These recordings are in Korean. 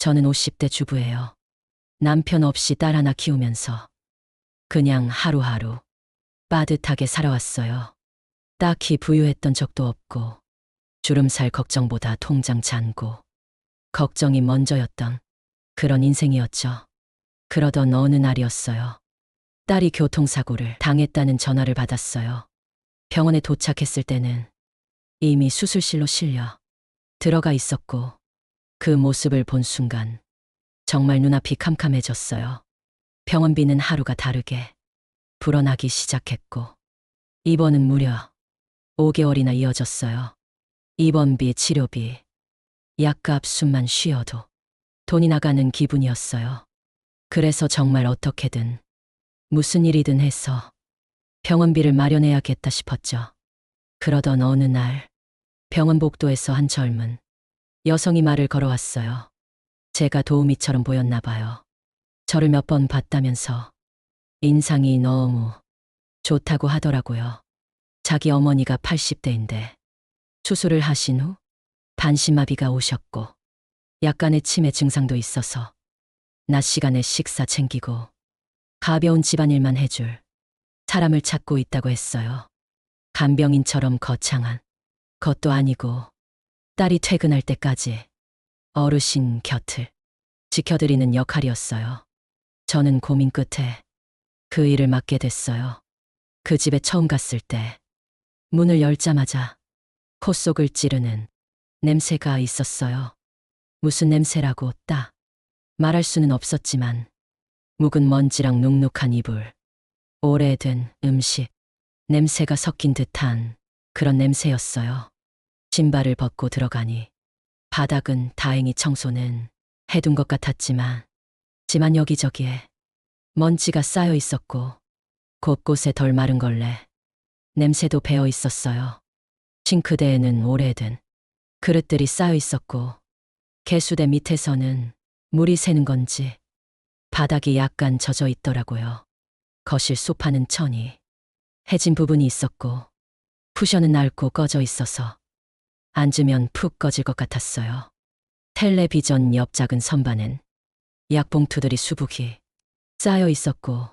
저는 50대 주부예요. 남편 없이 딸 하나 키우면서 그냥 하루하루 빠듯하게 살아왔어요. 딱히 부유했던 적도 없고 주름살 걱정보다 통장 잔고 걱정이 먼저였던 그런 인생이었죠. 그러던 어느 날이었어요. 딸이 교통사고를 당했다는 전화를 받았어요. 병원에 도착했을 때는 이미 수술실로 실려 들어가 있었고 그 모습을 본 순간 정말 눈앞이 캄캄해졌어요. 병원비는 하루가 다르게 불어나기 시작했고 입원은 무려 5개월이나 이어졌어요. 입원비, 치료비, 약값 숨만 쉬어도 돈이 나가는 기분이었어요. 그래서 정말 어떻게든 무슨 일이든 해서 병원비를 마련해야겠다 싶었죠. 그러던 어느 날 병원 복도에서 한 젊은 여성이 말을 걸어왔어요. 제가 도우미처럼 보였나 봐요. 저를 몇 번 봤다면서 인상이 너무 좋다고 하더라고요. 자기 어머니가 80대인데 수술을 하신 후 반신마비가 오셨고 약간의 치매 증상도 있어서 낮 시간에 식사 챙기고 가벼운 집안일만 해줄 사람을 찾고 있다고 했어요. 간병인처럼 거창한 것도 아니고 딸이 퇴근할 때까지 어르신 곁을 지켜드리는 역할이었어요. 저는 고민 끝에 그 일을 맡게 됐어요. 그 집에 처음 갔을 때 문을 열자마자 콧속을 찌르는 냄새가 있었어요. 무슨 냄새라고 딱 말할 수는 없었지만 묵은 먼지랑 눅눅한 이불, 오래된 음식, 냄새가 섞인 듯한 그런 냄새였어요. 신발을 벗고 들어가니 바닥은 다행히 청소는 해둔 것 같았지만 여기저기에 먼지가 쌓여 있었고 곳곳에 덜 마른 걸레, 냄새도 배어 있었어요. 싱크대에는 오래된 그릇들이 쌓여 있었고 개수대 밑에서는 물이 새는 건지 바닥이 약간 젖어 있더라고요. 거실 소파는 천이 해진 부분이 있었고 쿠션은 낡고 꺼져 있어서 앉으면 푹 꺼질 것 같았어요. 텔레비전 옆 작은 선반엔 약봉투들이 수북이 쌓여 있었고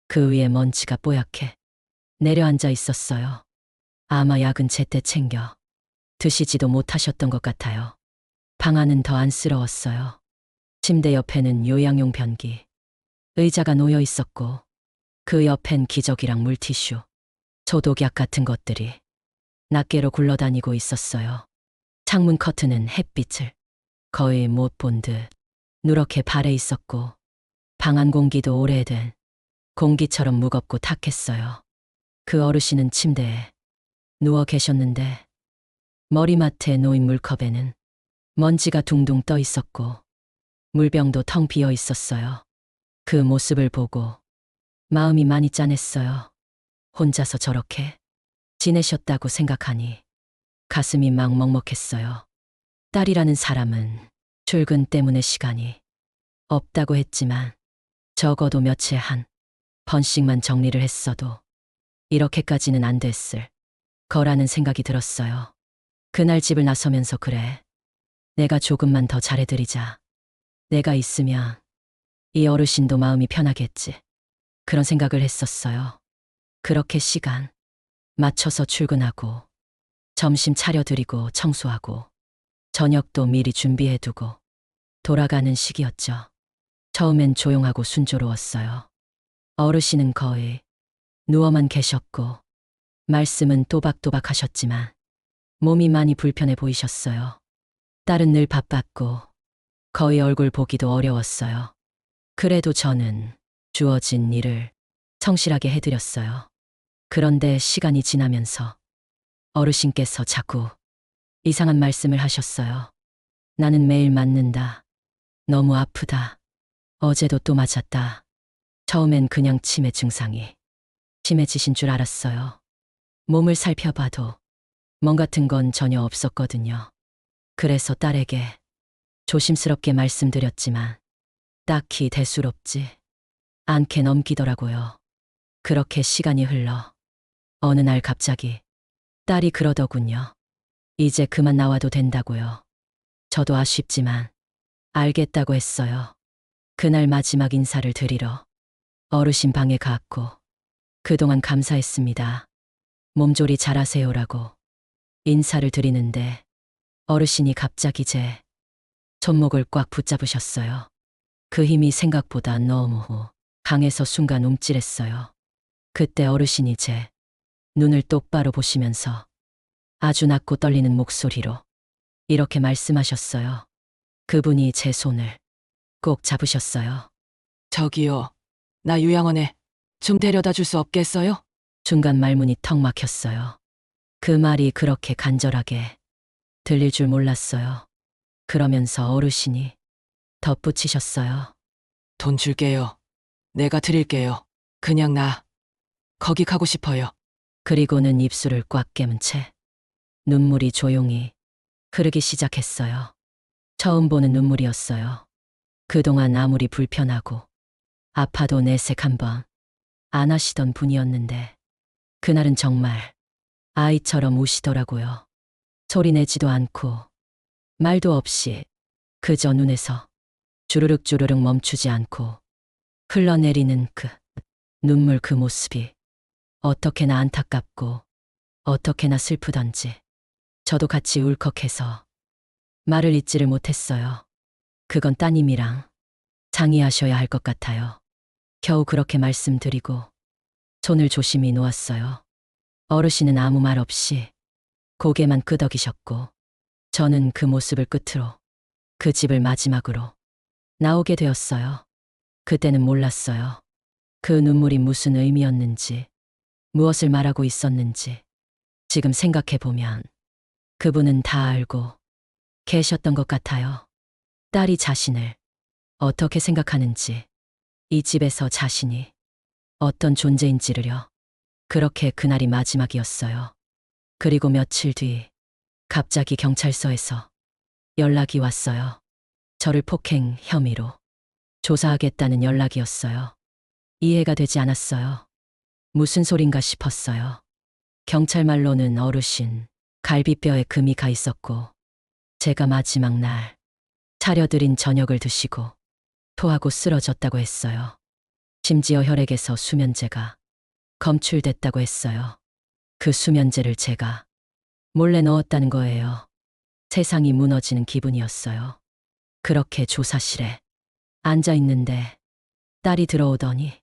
그 위에 먼지가 뽀얗게 내려앉아 있었어요. 아마 약은 제때 챙겨 드시지도 못하셨던 것 같아요. 방 안은 더 안쓰러웠어요. 침대 옆에는 요양용 변기, 의자가 놓여 있었고 그 옆엔 기저귀랑 물티슈, 소독약 같은 것들이 낱개로 굴러다니고 있었어요. 창문 커튼은 햇빛을 거의 못 본 듯 누렇게 발해 있었고 방 안 공기도 오래된 공기처럼 무겁고 탁했어요. 그 어르신은 침대에 누워 계셨는데 머리맡에 놓인 물컵에는 먼지가 둥둥 떠 있었고 물병도 텅 비어 있었어요. 그 모습을 보고 마음이 많이 짠했어요. 혼자서 저렇게 지내셨다고 생각하니 가슴이 막 먹먹했어요. 딸이라는 사람은 출근 때문에 시간이 없다고 했지만 적어도 며칠 한 번씩만 정리를 했어도 이렇게까지는 안 됐을 거라는 생각이 들었어요. 그날 집을 나서면서 그래, 내가 조금만 더 잘해드리자. 내가 있으면 이 어르신도 마음이 편하겠지. 그런 생각을 했었어요. 그렇게 시간 맞춰서 출근하고 점심 차려드리고 청소하고 저녁도 미리 준비해두고 돌아가는 시기였죠. 처음엔 조용하고 순조로웠어요. 어르신은 거의 누워만 계셨고 말씀은 또박또박 하셨지만 몸이 많이 불편해 보이셨어요. 딸은 늘 바빴고 거의 얼굴 보기도 어려웠어요. 그래도 저는 주어진 일을 성실하게 해드렸어요. 그런데 시간이 지나면서 어르신께서 자꾸 이상한 말씀을 하셨어요. 나는 매일 맞는다. 너무 아프다. 어제도 또 맞았다. 처음엔 그냥 치매 증상이 심해지신 줄 알았어요. 몸을 살펴봐도 멍 같은 건 전혀 없었거든요. 그래서 딸에게 조심스럽게 말씀드렸지만 딱히 대수롭지 않게 넘기더라고요. 그렇게 시간이 흘러 어느 날 갑자기 딸이 그러더군요. 이제 그만 나와도 된다고요. 저도 아쉽지만 알겠다고 했어요. 그날 마지막 인사를 드리러 어르신 방에 갔고 그동안 감사했습니다. 몸조리 잘하세요라고 인사를 드리는데 어르신이 갑자기 제 손목을 꽉 붙잡으셨어요. 그 힘이 생각보다 너무 강해서 순간 움찔했어요. 그때 어르신이 제 눈을 똑바로 보시면서 아주 낮고 떨리는 목소리로 이렇게 말씀하셨어요. 그분이 제 손을 꼭 잡으셨어요. 저기요, 나 요양원에 좀 데려다 줄 수 없겠어요? 중간 말문이 턱 막혔어요. 그 말이 그렇게 간절하게 들릴 줄 몰랐어요. 그러면서 어르신이 덧붙이셨어요. 돈 줄게요. 내가 드릴게요. 그냥 나 거기 가고 싶어요. 그리고는 입술을 꽉 깨문 채 눈물이 조용히 흐르기 시작했어요. 처음 보는 눈물이었어요. 그동안 아무리 불편하고 아파도 내색 한번 안 하시던 분이었는데 그날은 정말 아이처럼 우시더라고요. 소리 내지도 않고 말도 없이 그저 눈에서 주르륵 주르륵 멈추지 않고 흘러내리는 그 눈물 그 모습이 어떻게나 안타깝고 어떻게나 슬프던지 저도 같이 울컥해서 말을 잇지를 못했어요. 그건 따님이랑 상의하셔야 할 것 같아요. 겨우 그렇게 말씀드리고 손을 조심히 놓았어요. 어르신은 아무 말 없이 고개만 끄덕이셨고 저는 그 모습을 끝으로 그 집을 마지막으로 나오게 되었어요. 그때는 몰랐어요. 그 눈물이 무슨 의미였는지, 무엇을 말하고 있었는지. 지금 생각해보면 그분은 다 알고 계셨던 것 같아요. 딸이 자신을 어떻게 생각하는지, 이 집에서 자신이 어떤 존재인지를요. 그렇게 그날이 마지막이었어요. 그리고 며칠 뒤 갑자기 경찰서에서 연락이 왔어요. 저를 폭행 혐의로 조사하겠다는 연락이었어요. 이해가 되지 않았어요. 무슨 소린가 싶었어요. 경찰 말로는 어르신 갈비뼈에 금이 가 있었고 제가 마지막 날 차려드린 저녁을 드시고 토하고 쓰러졌다고 했어요. 심지어 혈액에서 수면제가 검출됐다고 했어요. 그 수면제를 제가 몰래 넣었다는 거예요. 세상이 무너지는 기분이었어요. 그렇게 조사실에 앉아 있는데 딸이 들어오더니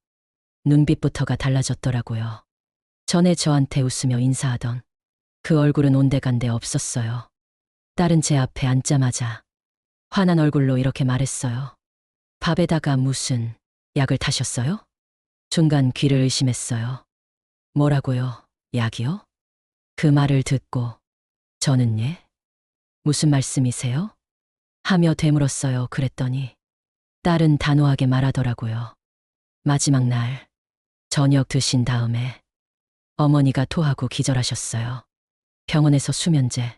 눈빛부터가 달라졌더라고요. 전에 저한테 웃으며 인사하던 그 얼굴은 온데간데 없었어요. 딸은 제 앞에 앉자마자 화난 얼굴로 이렇게 말했어요. 밥에다가 무슨 약을 타셨어요? 순간 귀를 의심했어요. 뭐라고요? 약이요? 그 말을 듣고 저는 예? 무슨 말씀이세요? 하며 되물었어요. 그랬더니 딸은 단호하게 말하더라고요. 마지막 날 저녁 드신 다음에 어머니가 토하고 기절하셨어요. 병원에서 수면제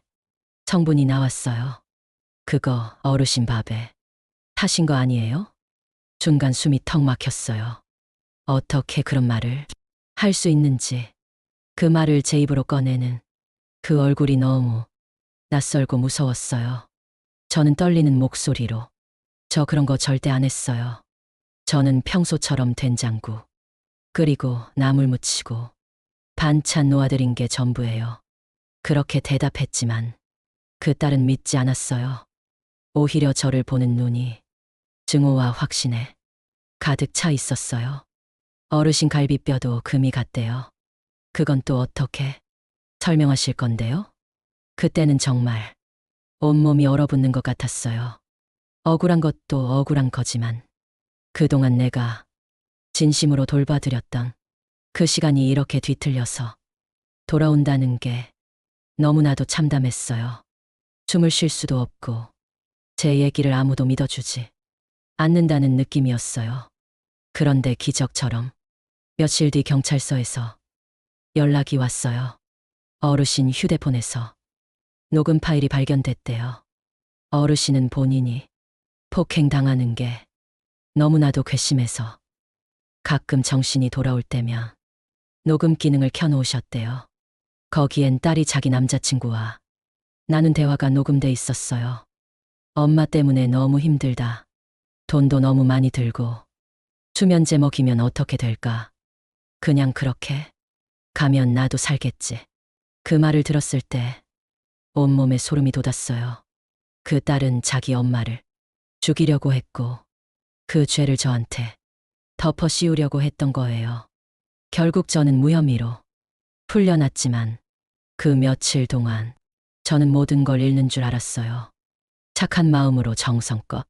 성분이 나왔어요. 그거 어르신 밥에 타신 거 아니에요? 순간 숨이 턱 막혔어요. 어떻게 그런 말을 할 수 있는지, 그 말을 제 입으로 꺼내는 그 얼굴이 너무 낯설고 무서웠어요. 저는 떨리는 목소리로 저 그런 거 절대 안 했어요. 저는 평소처럼 된장국 끓이고 나물 무치고 반찬 놓아드린 게 전부예요. 그렇게 대답했지만 그 딸은 믿지 않았어요. 오히려 저를 보는 눈이 증오와 확신에 가득 차 있었어요. 어르신 갈비뼈도 금이 갔대요. 그건 또 어떻게 설명하실 건데요? 그때는 정말 온몸이 얼어붙는 것 같았어요. 억울한 것도 억울한 거지만 그동안 내가 진심으로 돌봐드렸던 그 시간이 이렇게 뒤틀려서 돌아온다는 게 너무나도 참담했어요. 숨을 쉴 수도 없고 제 얘기를 아무도 믿어주지 않는다는 느낌이었어요. 그런데 기적처럼 며칠 뒤 경찰서에서 연락이 왔어요. 어르신 휴대폰에서 녹음 파일이 발견됐대요. 어르신은 본인이 폭행당하는 게 너무나도 괘씸해서 가끔 정신이 돌아올 때면 녹음 기능을 켜놓으셨대요. 거기엔 딸이 자기 남자친구와 나눈 대화가 녹음돼 있었어요. 엄마 때문에 너무 힘들다. 돈도 너무 많이 들고. 수면제 먹이면 어떻게 될까? 그냥 그렇게 가면 나도 살겠지. 그 말을 들었을 때 온몸에 소름이 돋았어요. 그 딸은 자기 엄마를 죽이려고 했고 그 죄를 저한테 덮어 씌우려고 했던 거예요. 결국 저는 무혐의로 풀려났지만 그 며칠 동안 저는 모든 걸 잃는 줄 알았어요. 착한 마음으로 정성껏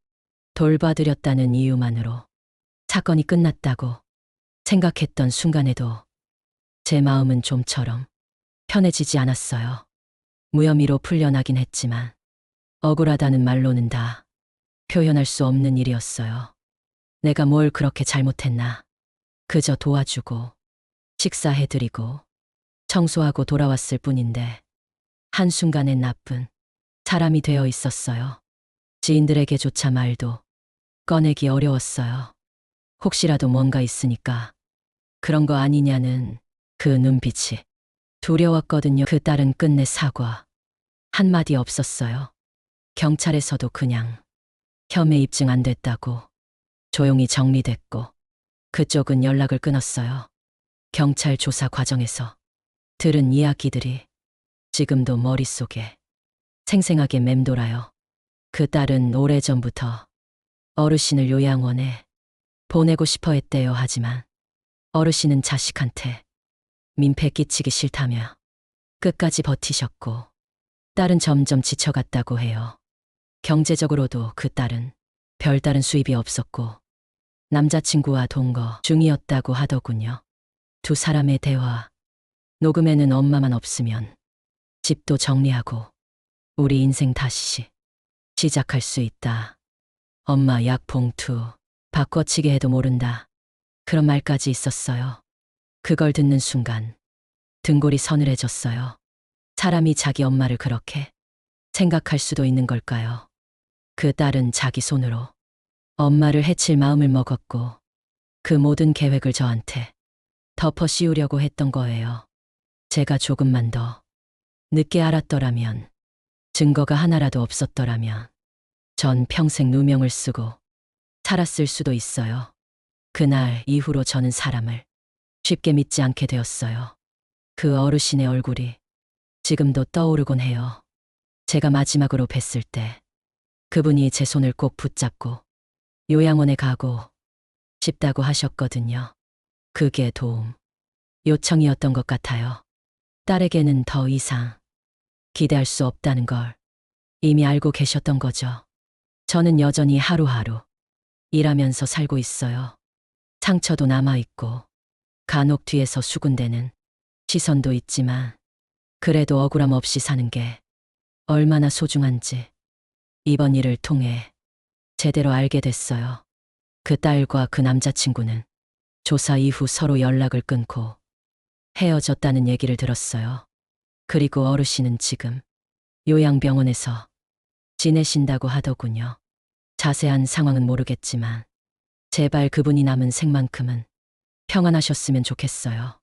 돌봐드렸다는 이유만으로 사건이 끝났다고 생각했던 순간에도 제 마음은 좀처럼 편해지지 않았어요. 무혐의로 풀려나긴 했지만 억울하다는 말로는 다 표현할 수 없는 일이었어요. 내가 뭘 그렇게 잘못했나. 그저 도와주고 식사해드리고 청소하고 돌아왔을 뿐인데 한순간엔 나쁜 사람이 되어 있었어요. 지인들에게조차 말도 꺼내기 어려웠어요. 혹시라도 뭔가 있으니까 그런 거 아니냐는 그 눈빛이 두려웠거든요. 그 딸은 끝내 사과 한마디 없었어요. 경찰에서도 그냥 혐의 입증 안 됐다고 조용히 정리됐고 그쪽은 연락을 끊었어요. 경찰 조사 과정에서 들은 이야기들이 지금도 머릿속에 생생하게 맴돌아요. 그 딸은 오래전부터 어르신을 요양원에 보내고 싶어 했대요. 하지만 어르신은 자식한테 민폐 끼치기 싫다며 끝까지 버티셨고 딸은 점점 지쳐갔다고 해요. 경제적으로도 그 딸은 별다른 수입이 없었고 남자친구와 동거 중이었다고 하더군요. 두 사람의 대화 녹음에는 엄마만 없으면 집도 정리하고 우리 인생 다시 시작할 수 있다. 엄마 약 봉투 바꿔치기 해도 모른다. 그런 말까지 있었어요. 그걸 듣는 순간 등골이 서늘해졌어요. 사람이 자기 엄마를 그렇게 생각할 수도 있는 걸까요? 그 딸은 자기 손으로 엄마를 해칠 마음을 먹었고 그 모든 계획을 저한테 덮어 씌우려고 했던 거예요. 제가 조금만 더 늦게 알았더라면, 증거가 하나라도 없었더라면 전 평생 누명을 쓰고 살았을 수도 있어요. 그날 이후로 저는 사람을 쉽게 믿지 않게 되었어요. 그 어르신의 얼굴이 지금도 떠오르곤 해요. 제가 마지막으로 뵀을 때 그분이 제 손을 꼭 붙잡고 요양원에 가고 싶다고 하셨거든요. 그게 도움 요청이었던 것 같아요. 딸에게는 더 이상 기대할 수 없다는 걸 이미 알고 계셨던 거죠. 저는 여전히 하루하루 일하면서 살고 있어요. 상처도 남아있고 간혹 뒤에서 수군대는 시선도 있지만 그래도 억울함 없이 사는 게 얼마나 소중한지 이번 일을 통해 제대로 알게 됐어요. 그 딸과 그 남자친구는 조사 이후 서로 연락을 끊고 헤어졌다는 얘기를 들었어요. 그리고 어르신은 지금 요양병원에서 지내신다고 하더군요. 자세한 상황은 모르겠지만 제발 그분이 남은 생만큼은 평안하셨으면 좋겠어요.